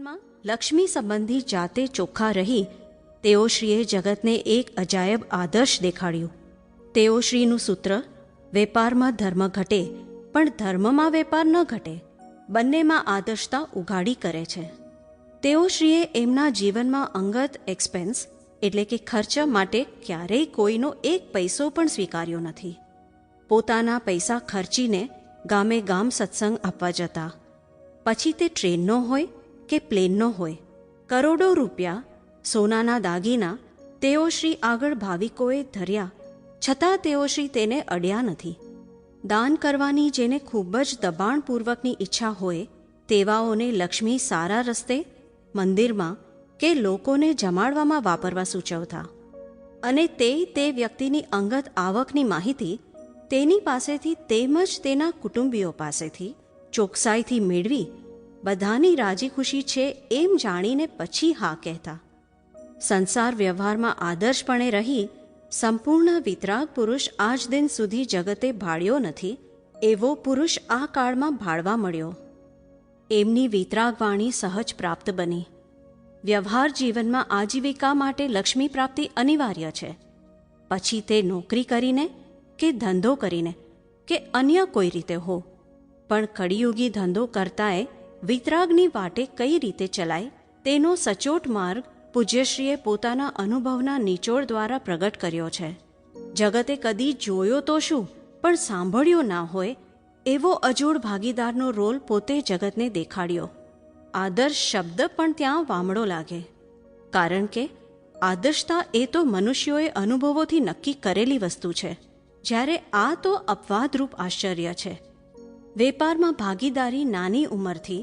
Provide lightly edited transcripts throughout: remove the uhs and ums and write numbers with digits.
જીવનમાં લક્ષ્મી સંબંધી જાતે ચોખ્ખા રહી તેઓશ્રીએ જગતને એક અજાયબ આદર્શ દેખાડ્યું. તેઓશ્રીનું સૂત્ર, વેપારમાં ધર્મ ઘટે પણ ધર્મમાં વેપાર ન ઘટે, બંનેમાં આદર્શતા ઉઘાડી કરે છે. તેઓશ્રીએ એમના જીવનમાં અંગત એક્સપેન્સ એટલે કે ખર્ચ માટે ક્યારેય કોઈનો એક પૈસો પણ સ્વીકાર્યો નથી. પોતાના પૈસા ખર્ચીને ગામે ગામ સત્સંગ આપવા જતા, પછી તે ટ્રેનનો હોય કે પ્લેનનો હોય, કરોડો રૂપિયા સોનાના દાગીના તેઓશ્રી આગળ ભાવિકોએ ધર્યા, છતાં તેઓશ્રી તેને અડ્યા નથી. દાન કરવાની જેને ખૂબ જ દબાણપૂર્વકની ઈચ્છા હોય તેવાઓને લક્ષ્મી સારા રસ્તે, મંદિરમાં કે લોકોને જમાડવામાં વાપરવા સૂચવતા, અને તે વ્યક્તિની અંગત આવકની માહિતી તેની પાસેથી તેમજ તેના કુટુંબીઓ પાસેથી ચોકસાઈથી મેળવી બધાની રાજી ખુશી છે એમ જાણીને પછી હા કહેતા. સંસાર વ્યવહારમાં આદર્શપણે રહી સંપૂર્ણ વિતરાગ પુરુષ આજ દિન સુધી જગતે ભાળ્યો નથી એવો પુરુષ આ કાળમાં ભાળવા મળ્યો. એમની વિતરાગ વાણી સહજ પ્રાપ્ત બની. વ્યવહાર જીવનમાં આજીવિકા માટે લક્ષ્મી પ્રાપ્તિ અનિવાર્ય છે. પછી તે નોકરી કરીને કે ધંધો કરીને કે અન્ય કોઈ રીતે હો, પણ કળિયુગી ધંધો કરતાંય વિતરાગની વાટે કઈ રીતે ચલાય તેનો સચોટ માર્ગ પૂજ્યશ્રીએ પોતાના અનુભવના નિચોડ દ્વારા પ્રગટ કર્યો છે. જગતે કદી જોયો તો શું પણ સાંભળ્યો ના હોય એવો અજોડ ભાગીદારનો રોલ પોતે જગતને દેખાડ્યો. આદર્શ શબ્દ પણ ત્યાં વામડો લાગે, કારણ કે આદર્શતા એ તો મનુષ્યોએ અનુભવોથી નક્કી કરેલી વસ્તુ છે, જ્યારે આ તો અપવાદરૂપ આશ્ચર્ય છે. વેપારમાં ભાગીદારી નાની ઉંમરથી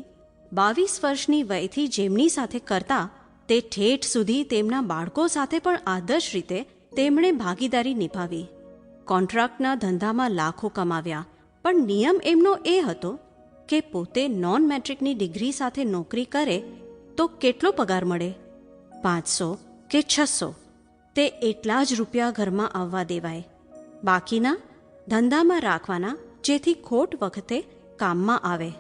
22 વર્ષની વયથી જેમની સાથે કરતા તે ઠેઠ સુધી તેમના બાળકો સાથે પણ આદર્શ રીતે તેમણે ભાગીદારી નિભાવી. કોન્ટ્રાક્ટના ધંધામાં લાખો કમાવ્યા, પણ નિયમ એમનો એ હતો કે પોતે નોન મેટ્રિકની ડિગ્રી સાથે નોકરી કરે તો કેટલો પગાર મળે, 500 કે 600, તે એટલા જ રૂપિયા ઘરમાં આવવા દેવાય, બાકીના ધંધામાં રાખવાના જેથી ખોટ વખતે કામમાં આવે.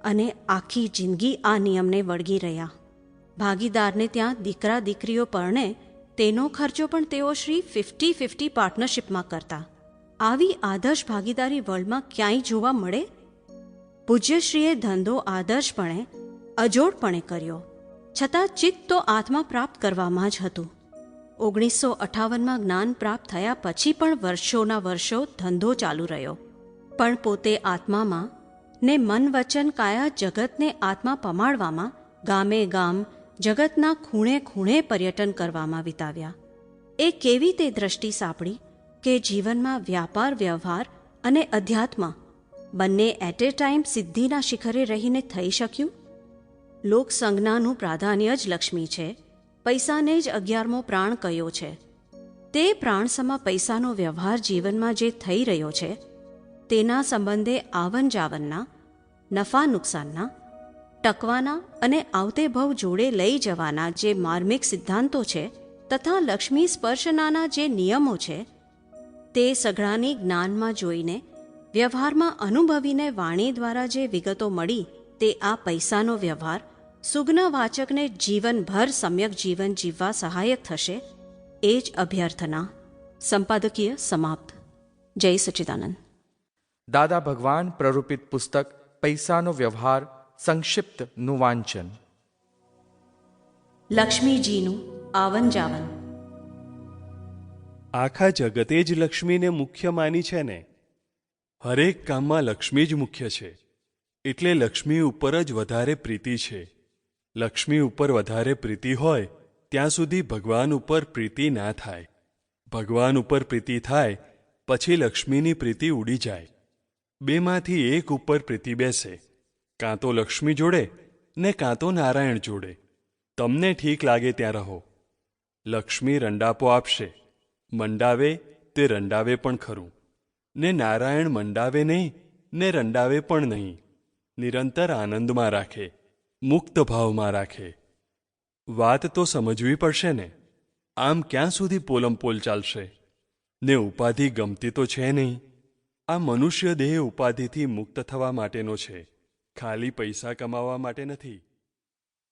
અને આખી જિંદગી આ નિયમને વળગી રહ્યા. ભાગીદારને ત્યાં દીકરા દીકરીઓ પરણે તેનો ખર્ચો પણ તેઓ શ્રી 50-50 પાર્ટનરશિપમાં કરતા. આવી આદર્શ ભાગીદારી વર્લ્ડમાં ક્યાંય જોવા મળે? પૂજ્યશ્રીએ ધંધો આદર્શપણે, અજોડપણે કર્યો, છતાં ચિત્ત તો આત્મા પ્રાપ્ત કરવામાં જ હતું. 1958માં જ્ઞાન પ્રાપ્ત થયા પછી પણ વર્ષોના વર્ષો ધંધો ચાલુ રહ્યો, પણ પોતે આત્મામાં ને મન વચન કાયા જગતને આત્મા પમાડવામાં ગામે ગામ, જગતના ખૂણે ખૂણે પર્યટન કરવામાં વિતાવ્યા. એ કેવી તે દ્રષ્ટિ સાંપડી કે જીવનમાં વ્યાપાર વ્યવહાર અને અધ્યાત્મ બંને એટ એ ટાઈમ સિદ્ધિના શિખરે રહીને થઈ શક્યું? લોકસંજ્ઞાનું પ્રાધાન્ય જ લક્ષ્મી છે, પૈસાને જ 11મો પ્રાણ કયો છે. તે પ્રાણસમા પૈસાનો વ્યવહાર જીવનમાં જે થઈ રહ્યો છે તેના સંબંધે આવન જાવનના, નફા નુકસાનના, ટકવાના અને આવતે ભવ જોડે લઈ જવાના જે માર્મિક સિદ્ધાંતો છે તથા લક્ષ્મી સ્પર્શનાના જે નિયમો છે તે સઘળાની જ્ઞાનમાં જોઈને, વ્યવહારમાં અનુભવીને વાણી દ્વારા જે વિગતો મળી તે આ પૈસાનો વ્યવહાર સુજ્ઞ વાચકને જીવનભર સમ્યક જીવન જીવવા સહાયક થશે એ જ અભ્યર્થના. સંપાદકીય સમાપ્ત. જય સચ્ચિદાનંદ. દાદા ભગવાન પ્રરૂપિત પુસ્તક પૈસાનો વ્યવહાર સંક્ષિપ્તનું વાંચન. લક્ષ્મીજીનું આવન જાવન. આખા જગતે જ લક્ષ્મીને મુખ્ય માની છે ને. હરેક કામમાં લક્ષ્મી જ મુખ્ય છે, એટલે લક્ષ્મી ઉપર જ વધારે પ્રીતિ છે. લક્ષ્મી ઉપર વધારે પ્રીતિ હોય ત્યાં સુધી ભગવાન ઉપર પ્રીતિ ના થાય. ભગવાન ઉપર પ્રીતિ થાય પછી લક્ષ્મીની પ્રીતિ ઉડી જાય. બેમાંથી એક ઉપર પ્રીતિ બેસે, કાં તો લક્ષ્મી જોડે ને કાં તો નારાયણ જોડે. તમને ઠીક લાગે ત્યાં રહો. લક્ષ્મી રંડાપો આપશે, મંડાવે તે રંડાવે પણ ખરું, ને નારાયણ મંડાવે નહીં ને રંડાવે પણ નહીં. નિરંતર આનંદમાં રાખે, મુક્ત ભાવમાં રાખે. વાત તો સમજવી પડશે ને. આમ ક્યાં સુધી પોલમપોલ ચાલશે? ને ઉપાધિ ગમતી તો છે નહીં. આ મનુષ્ય દેહ ઉપાધિથી મુક્ત થવા માટેનો છે, ખાલી પૈસા કમાવા માટે નથી.